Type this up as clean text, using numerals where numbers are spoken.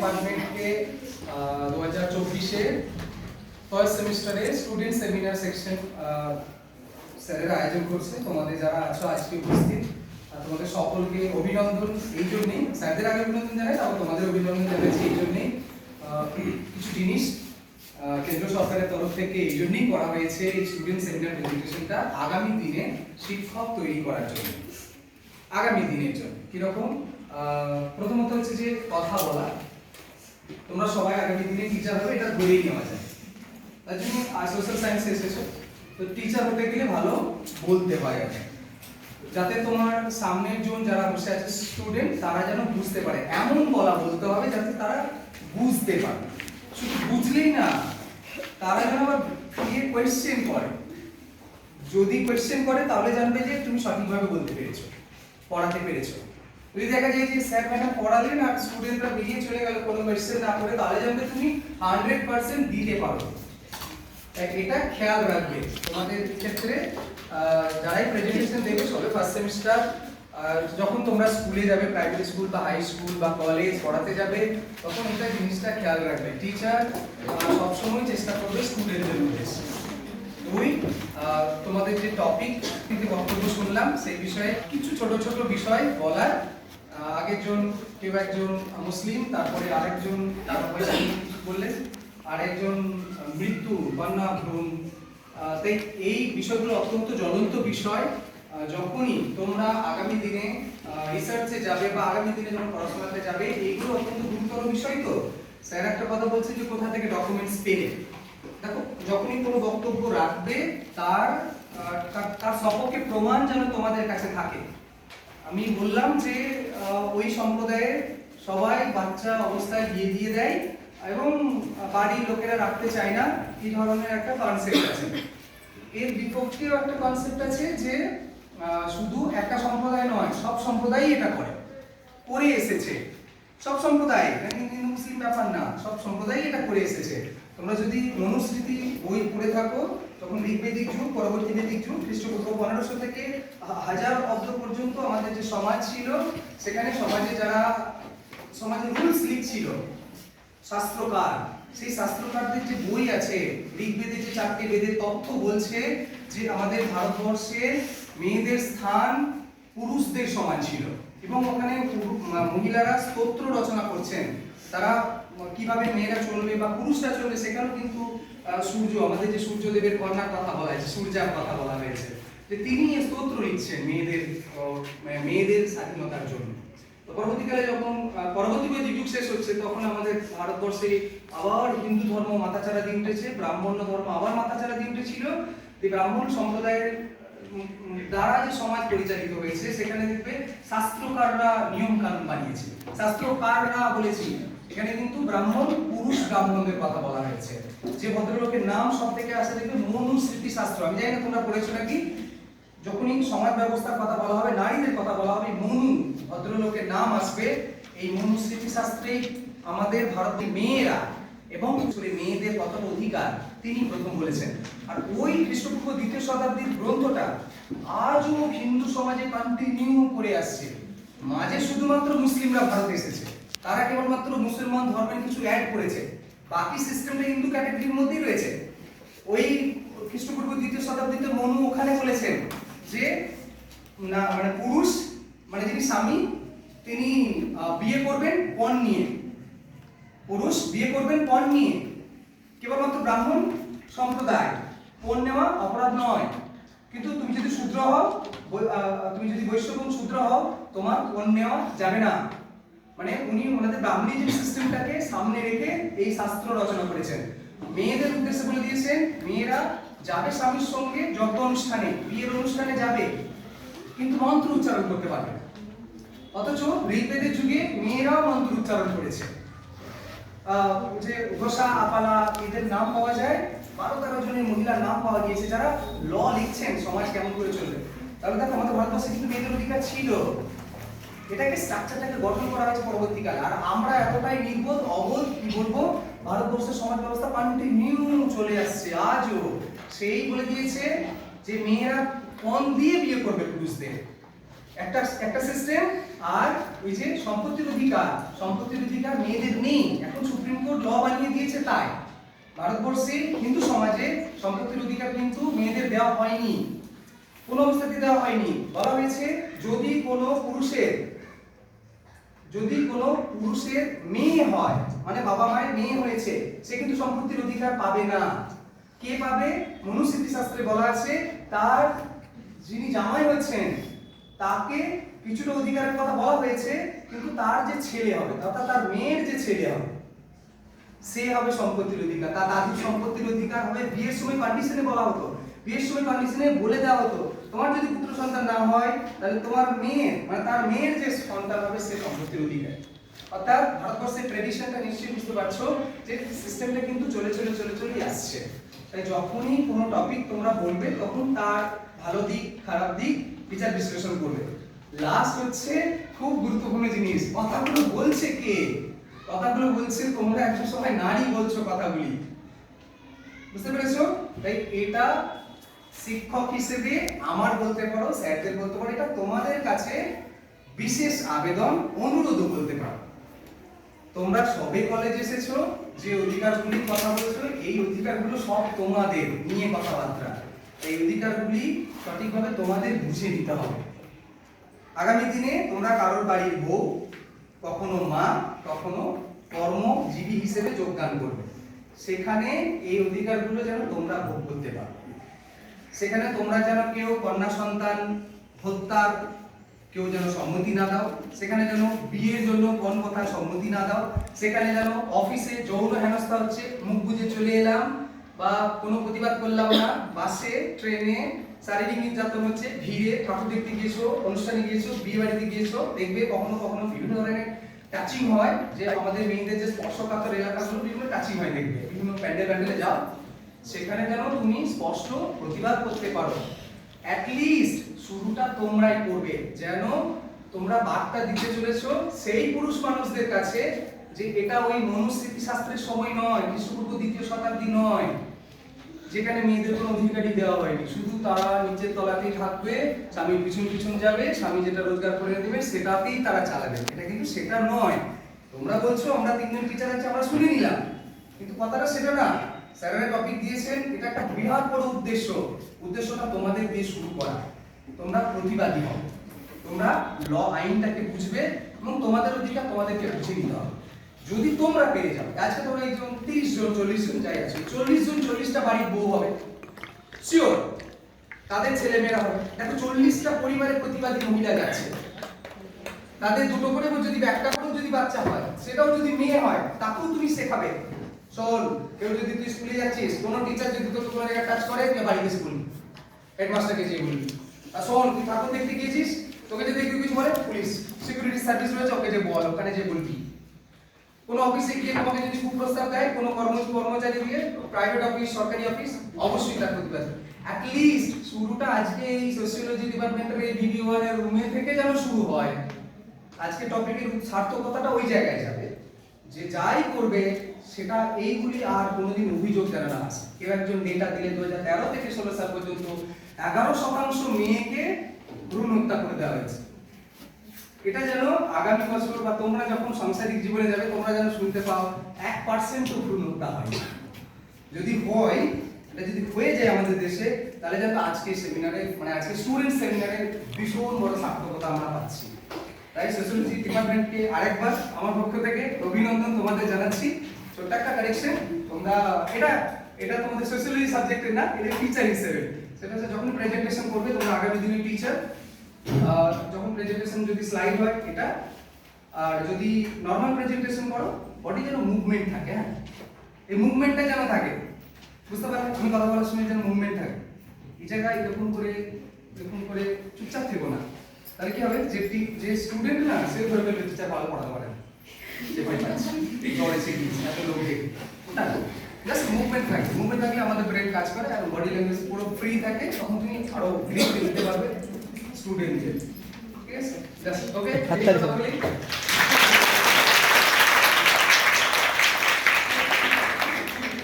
ডিপার্টমেন্টকে 2024-এ ফার্স্ট সেমিস্টারে student seminar section স্যারেরা আয়োজন করছে। তোমাদের যারা আছো আজকে উপস্থিত, তোমাদের সকলকে অভিনন্দন। এই জন্যই স্যারদের আগে অভিনন্দন জানাই, তারপর তোমাদের অভিনন্দন জানাচ্ছি। এই জন্যই কিছু জিনিস কেন্দ্র সরকারের তরফ থেকে এই জন্যই করা হয়েছে, এই স্টুডেন্ট সেমিনার প্রেজেন্টেশনটা আগামী দিনে শিক্ষক তৈরি করার জন্য, আগামী দিনের জন্য। কিরকম? প্রথমত হচ্ছে যে কথা বলা। তোমরা সবাই আগামী দিনে টিচার হবে, এটা ধরেই নেওয়া যায়। তার জন্য সোশ্যাল সায়েন্সে এসেছো, তো টিচার হতে গেলে ভালো বলতে হয়, যাতে তোমার সামনের জন যারা বসে আছে স্টুডেন্ট, তারা যেন বুঝতে পারে। এমন বলা বলতে হবে যাতে তারা বুঝতে পারে। শুধু বুঝলেই না, তারা যেন আবার কোয়েশ্চেন করে। যদি কোয়েশ্চেন করে তাহলে জানবে যে তুমি সঠিকভাবে বলতে পেরেছো, পড়াতে পেরেছো। যদি দেখা যায় যে স্যার ম্যাডাম পড়ালেন আর স্টুডেন্টরা বেরিয়ে চলে গেল কোনো কোয়েশ্চেন না করে, তাহলে জানবে তুমি 100% দিতে পারো। এটা খেয়াল রাখবে তোমাদের ক্ষেত্রে। যারাই প্রেজেন্টেশন দেবে সবে ফার্স্ট সেমিস্টার, যখন তোমরা স্কুলে যাবে, প্রাইমারি স্কুল বা হাই স্কুল বা কলেজ পড়াতে যাবে, তখন এটা জিনিসটা খেয়াল রাখবে। টিচার সবসময় চেষ্টা করবে স্টুডেন্টদের উদ্দেশ্যে। দুই, তোমাদের যে টপিক থেকে বক্তব্য শুনলাম সেই বিষয়ে কিছু ছোট ছোট বিষয় বলার। আগের জন কেউ একজন মুসলিম, তারপরে আরেকজন তারপরে বললেন, আরেকজন মৃত্যু, বন্যা, ভ্রূণ। তাই এই বিষয়গুলো অত্যন্ত জ্বলন্ত বিষয়। যখনই তোমরা আগামী দিনে রিসার্চে যাবে বা আগামী দিনে যখন পড়াশোনাতে যাবে, এইগুলো অত্যন্ত গুরুতর বিষয়। তো স্যার একটা কথা বলছে যে কোথা থেকে ডকুমেন্টস পেলে। দেখো, যখনই কোনো বক্তব্য রাখবে তার সপক্ষে প্রমাণ যেন তোমাদের কাছে থাকে। আমি বললাম যে ওই সম্প্রদায়ে সবাই বাচ্চা অবস্থায় বিয়ে দিয়ে দেয় এবং বাড়ির লোকেরা রাখতে চায় না, এই ধরনের একটা কনসেপ্ট আছে। এর বিপক্ষেও একটা কনসেপ্ট আছে যে শুধু একটা সম্প্রদায় নয়, সব সম্প্রদায়ই এটা করে এসেছে। সব সম্প্রদায়, হিন্দু মুসলিম ব্যাপার না, সব সম্প্রদায়ই এটা করে এসেছে। তোমরা যদি মনুস্মৃতি বই পড়ে থাকো, তখন ঋগ্বেদিক যুগ, পরবর্তী বেদিক যুগ, খ্রিস্টপূর্ব 1500 থেকে 1000 অব্দ পর্যন্ত আমাদের যে সমাজ ছিল, সেখানে সমাজের রুলস লিখছিল শাস্ত্রকার। সেই শাস্ত্রকারদের যে বই আছে, ঋগ্বেদে যে 4টে বেদের তথ্য বলছে যে আমাদের ভারতবর্ষে মেয়েদের স্থান পুরুষদের সমান ছিল, এবং ওখানে মহিলারা স্তোত্র রচনা করছেন। তারা কিভাবে মেয়েরা চলবে বা পুরুষরা চলবে, সেখানেও কিন্তু সূর্য, আমাদের যে সূর্যদেবের কন্যার কথা বলা হয়েছে, সূর্যার কথা বলা হয়েছে, যে তিনি স্তোত্র লিখছেন মেয়েদের স্বাধীনতার জন্য। তো পরবর্তীকালে যখন পরবর্তী বৈদিক যুগ শেষ হচ্ছে, তখন আমাদের ভারতবর্ষে আবার হিন্দু ধর্ম মাথাচাড়া দিয়ে উঠেছে, ব্রাহ্মণ্য ধর্ম আবার মাথাচাড়া দিয়ে উঠেছিল। এই ব্রাহ্মণ সম্প্রদায়ের দ্বারা যে সমাজ পরিচালিত হয়েছে, সেখানে দেখবে শাস্ত্রকাররা নিয়ম কানুন বানিয়েছে। শাস্ত্রকাররা বলেছি, এখানে কিন্তু ব্রাহ্মণ, পুরুষ ব্রাহ্মণদের কথা বলা হয়েছে। যে ভদ্রলোকের নাম সব থেকে আসে দেখবে মনুস্মৃতি শাস্ত্র। আমি জানি না তোমরা পড়েছো নাকি। যখনই সমাজ ব্যবস্থার কথা বলা হবে, নারীদের কথা বলা হবে, মনু ভদ্রলোকের নাম আসবে। এই মনুস্মৃতি শাস্ত্রে আমাদের ভারতের মেয়েরা এবং মেয়েদের কত অধিকার তিনি প্রথম বলেছেন। আর ওই খ্রিস্টপূর্ব 2য় শতাব্দীর গ্রন্থটা আজও হিন্দু সমাজে কন্টিনিউ করে আসছে। মাঝে শুধুমাত্র মুসলিমরা ভারতে এসেছে, তারা কেবলমাত্র মুসলমান ধর্মের কিছু অ্যাড করেছে, বাকি সিস্টেমটা হিন্দু ক্যাটাগরির মধ্যেই রয়েছে। ওই খ্রিস্টপূর্ব 2য় শতাব্দীতে মনু ওখানে বলেছেন যে না, মানে পুরুষ, মানে যিনি স্বামী, তিনি বিয়ে করবেন পণ নিয়ে। পুরুষ বিয়ে করবেন পণ নিয়ে। কেবলমাত্র ব্রাহ্মণ সম্প্রদায় পণ নেওয়া অপরাধ নয়, কিন্তু তুমি যদি শূদ্র হও, তুমি যদি বৈশ্য এবং শূদ্র হও, তোমার পণ নেওয়া যাবে না। মানে উনি ওনাদের ব্রাহ্মণী যে সিস্টেমটাকে সামনে রেখে এই শাস্ত্র রচনা করেছেন। মেয়েদের উদ্দেশ্যে বলে দিয়েছেন, মেয়েরা যাবে স্বামীর সঙ্গে যত অনুষ্ঠানে, বিয়ের অনুষ্ঠানে যাবে, কিন্তু মন্ত্র উচ্চারণ করতে পারবে। অথচ ঋগ্বেদের যুগে মেয়েরাও মন্ত্র উচ্চারণ করেছে। যে ঘোষা, আপালা, এদের নাম পাওয়া যায়, 12-13 জনের মহিলার নাম পাওয়া গিয়েছে, যারা ল লিখছেন সমাজ কেমন করে চলবে। তাহলে দেখো, আমাদের ভারতবর্ষে কিন্তু মেয়েদের অধিকার ছিল। এটাকে স্ট্রাকচারটাকে গঠন করা হয়েছে পরবর্তীকালে। আর আমরা এতটাই নির্বোধ, অবোধ, কি বলবো, ভারতবর্ষের সমাজ ব্যবস্থা কন্টিনিউ চলে আসছে আজও। সেই বলে দিয়েছে যে মেয়েরা পণ দিয়ে বিয়ে করবে পুরুষদের, একটা সিস্টেম। আর ওই যে সম্পত্তির অধিকার মেয়েদের নেই, এখন সুপ্রিম কোর্ট ল বানিয়ে দিয়েছে। তাই ভারতবর্ষে হিন্দু সমাজে সম্পত্তির অধিকার কিন্তু মেয়েদের দেওয়া হয়নি, কোন অবস্থাতে দেওয়া হয়নি। বলা হয়েছে যদি কোনো পুরুষের মেয়ে হয়, মানে বাবা মায়ের মেয়ে হয়েছে, সে কিন্তু সম্পত্তির অধিকার পাবে না। কে পাবে? মনুস্মৃতি শাস্ত্রে বলা আছে তার যিনি জামাই হচ্ছেন তাকে কিছুটা অধিকারের কথা বলা হয়েছে, কিন্তু তার যে ছেলে হবে অর্থাৎ তার মেয়ের যে ছেলে হবে সে হবে সম্পত্তির অধিকার। তার দাদুর সম্পত্তির অধিকার হবে। বিয়ের সময় কন্ডিশনে বলা হতো, বিয়ের সময় কন্ডিশনে বলে দেওয়া হতো তোমার যদি পুত্র সন্তান না হয় তাহলে তোমার মেয়ে মানে তার মেয়ের যে সন্তান হবে সে সম্পত্তির অধিকার। অর্থাৎ ভারতবর্ষের ট্র্যাডিশনটা নিশ্চয়ই বুঝতে পারছো যে সিস্টেমটা কিন্তু চলে আসছে। তাই যখনই কোনো টপিক তোমরা বলবে তখন তার ভালো দিক খারাপ দিক বিচার বিশ্লেষণ করবে। লাস্ট হচ্ছে খুব গুরুত্বপূর্ণ জিনিস, কথাগুলো বলছে কে? কথাগুলো বলছে তোমরা একজন সময় নারী বলছো কথাগুলি, বুঝতে পেরেছো? তাই এটা শিক্ষক হিসেবে আমার বলতে পারো, স্যারদের বলতে পারো, এটা তোমাদের কাছে বিশেষ আবেদন, অনুরোধ বলতে পারো। তোমরা সবে কলেজ এসেছো, যে অধিকারগুলির কথা বলছো এই অধিকারগুলো সব তোমাদের নিয়ে কথাবার্তা। এই অধিকারগুলি সঠিকভাবে তোমাদের বুঝে নিতে হবে। আগামী দিনে তোমরা কারোর বাড়ির বউ, কখনো মা, কখনো কর্মজীবী হিসেবে যোগদান করবে। সেখানে এই অধিকারগুলো যেন তোমরা ভোগ করতে পারো। সেখানে তোমরা যেন কেউ কন্যা সন্তান হত্যার কেউ যেন সম্মতি না দাও, সেখানে যেন বিয়ের জন্য কোন কথা সম্মতি না দাও, সেখানে যেন অফিসে যৌন হেনস্থা হচ্ছে মুখ বুজে চলে এলাম বা কোনো প্রতিবাদ করলাম না, বাসে ট্রেনে শারীরিক নির্যাতন হচ্ছে, ভিড়ে ঠাকুর দেখতে গিয়েছো, অনুষ্ঠানে গিয়েছো, বিয়ে বাড়িতে গিয়েছো, দেখবে কখনো কখনো বিভিন্ন ধরনের টাচিং হয়, যে আমাদের মেয়েদের যে স্পর্শকাতর এলাকাগুলো বিভিন্ন টাচিং হয়, দেখবে বিভিন্ন প্যান্ডেলে যাও, সেখানে যেন তুমি স্পষ্ট প্রতিবাদ করতে পারো। অ্যাট লিস্ট শুরুটা তোমরাই করবে, যেন তোমরা বার্তা দিতে চলেছো সেই পুরুষ মানুষদের কাছে যে এটা ওই মনুস্মৃতি শাস্ত্রের সময় নয়, খ্রিস্টপূর্ব 2য় শতাব্দী নয়, যেখানে মেয়েদের কোনো অধিকারই দেওয়া হয়নি। শুধু তারা নিচের তলাতেই থাকবে, স্বামীর পিছন যাবে, স্বামী যেটা রোজগার করে দেবে সেটাতেই তারা চালাবে। এটা কিন্তু সেটা নয়। তোমরা বলছো আমরা 3 জন টিচার আছে আমরা শুনে নিলাম, কিন্তু কথাটা সেটা না। স্যারের টপিক দিয়েছেন, এটা একটা বৃহৎ বড় উদ্দেশ্যটা তোমাদের দিয়ে শুরু করা। তোমরা প্রতিবাদী হও, তোমরা আইনটাকে বুঝবে এবং তোমাদের অধিকার তোমাদেরকে বুঝে নিতে হবে। যদি তোমরা পেরে যাও, আজকে তোমরা এই 30 জন 40 জন যাই আছে, 40 জন 40টা বাড়ির বউ হবে শিওর, তাদের ছেলে মেয়েরা হবে। দেখো 40টা পরিবারের প্রতিবাদী মহিলা যাচ্ছে, তাদের দুটো করে যদি একটা করেও যদি বাচ্চা হয়, সেটাও যদি মেয়ে হয়, তাকেও তুমি শেখাবে। চল, কেউ যদি তুই স্কুলে যাচ্ছিস, কোনো টিচার যদি তোর তোমার একটা টাচ করে, তুই বাড়িতে স্কুল হেডমাস্টারকে যেয়ে বলবি। আর শোন, তুই ঠাকুর দেখতে গিয়েছিস, তোকে যদি কেউ কিছু বলে, পুলিশ সিকিউরিটি সার্ভিস রয়েছে, ওকে যে বল, ওখানে যে বলবি। কোনো অফিসে গিয়ে তোমাকে যদি কুপ্রস্তাব দেয়, কোনো কর্মচারী দিয়ে, প্রাইভেট অফিস, সরকারি অফিস, অবশ্যই তার প্রতিবাদ। অ্যাট লিস্ট শুরুটা আজকে এই সোশিওলজি ডিপার্টমেন্টের এই ভিডিও1 এর রুমে থেকে যেন শুরু হয়। আজকে টপিকের সার্থকতাটা ওই জায়গায় যাবে যে যাই করবে সেটা এইগুলি আর কোনোদিন অভিযোগ যেন না আসে। কেউ একজন ডেটা দিলে 2013 থেকে 16 সাল পর্যন্ত 11% মেয়েকে ভ্রূণ হত্যা করে দেওয়া হয়েছে। এটা যেন আগামী বছর বা তোমরা যখন সাংসারিক জীবনে যাবে তোমরা যেন শুনতে পাও 1% ভ্রূণ হত্যা হয়। যদি হয়, এটা যদি হয়ে যায় আমাদের দেশে, তাহলে যেন আজকে সেমিনারে মানে আজকে স্টুডেন্ট সেমিনারে ভীষণ বড় সার্থকতা আমরা পাচ্ছি। তাই সোশিওলজি ডিপার্টমেন্টকে আরেকবার আমার পক্ষ থেকে অভিনন্দন তোমাদের জানাচ্ছি। ছোট্ট একটা কারেকশন, তোমরা এটা তোমাদের সোশিওলজি সাবজেক্টের না, এটা টিচার হিসেবে সেটা হচ্ছে যখন প্রেজেন্টেশন করবে তোমরা আগামী দিনের টিচার, যখন প্রেজেন্টেশন যদি স্লাইড হয় এটা, আর যদি নরমাল প্রেজেন্টেশন করো বডি যেন মুভমেন্ট থাকে। হ্যাঁ, এই মুভমেন্টটা যেন থাকে, বুঝতে পারলে? আমি কথা বলার সময় যেন মুভমেন্ট থাকে। এই জায়গায় এরকম করে চুপচাপ থেকো না, তাহলে কি হবে যে স্টুডেন্ট না সে ধরে ফেলবে টিচার ভালো পড়াতে পারে না, যে ভয় পাচ্ছে দৌড়েছে কি এত লোক দেখে না। জাস্ট মুভমেন্ট থাকে, মুভমেন্ট থাকলে আমাদের ব্রেন কাজ করে আর বডি ল্যাঙ্গুয়েজ পুরো ফ্রি থাকে, তখন তুমি আরো গ্রিপ দিতে পারবে স্টুডেন্টকে। ঠিক আছে, জাস্ট ওকে।